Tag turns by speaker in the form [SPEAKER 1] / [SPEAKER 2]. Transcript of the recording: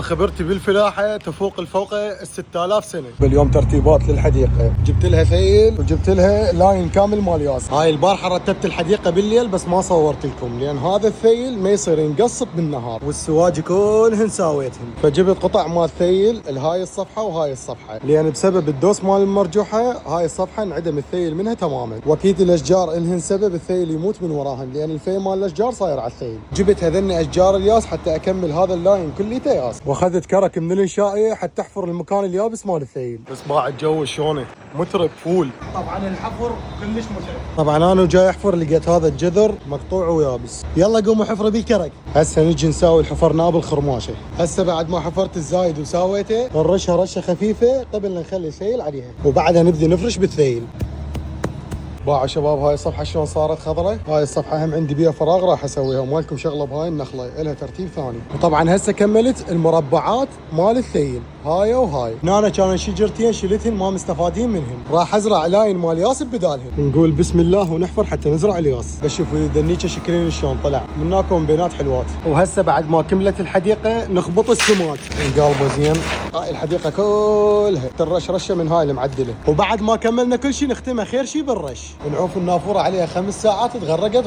[SPEAKER 1] خبرتي بالفلاحة تفوق الفوق 6000 سنة. باليوم ترتيبات للحديقة، جبت لها ثيل وجبت لها لاين كامل مال ياس. هاي البارحة رتبت الحديقة بالليل بس ما صورت لكم لأن هذا الثيل ما يصير ينقصب بالنهار، والسواجي كلهن ساويتهن. فجبت قطع مال ثيل لهاي الصفحة وهاي الصفحة، لأن بسبب الدوس مال المرجوحة هاي الصفحة انعدم الثيل منها تماما، واكيد الاشجار الهن سبب الثيل يموت من وراهن لأن الفي مال الاشجار صاير على الثيل. جبت هذن اشجار الياس حتى اكمل هذا اللاين كليته ياس، واخذت كرك من الانشائيه حتى احفر المكان اليابس مال الثيل. بس باع الجو شلونه مترب فول. طبعا الحفر كلش متعب. طبعا انا وجاي احفر لقيت هذا الجذر مقطوع ويابس. يلا قوموا حفره بالكرك. هسه نجي نساوي الحفرناه بالخرماشه. هسه بعد ما حفرت الزايد وساويته نرشها رشه خفيفه قبل لا نخلي الثيل عليها، وبعدها نبدي نفرش بالثيل. باعوا شباب هاي الصفحه شلون صارت خضراء. هاي الصفحه هم عندي بيها فراغ راح اسويها، ومالكم شغله بهاي النخله لها ترتيب ثاني. وطبعا هسه كملت المربعات مال الثيل هاي وهاي. هنا كانوا شجرتين شلتهن ما مستفادين منهن، راح ازرع لاين مال ياس بدالهن. نقول بسم الله ونحفر حتى نزرع الياس. بس شوفوا دنيكه شكلين شلون طلع مناكم بينات حلوات. وهسه بعد ما كملت الحديقه نخبط السماد نقلبه زين. هاي الحديقه كلها ترش رشه من هاي المعدله، وبعد ما كملنا كل شيء نختمها خير شيء بالرش. نعوف النافوره عليها 5 ساعات تغرق.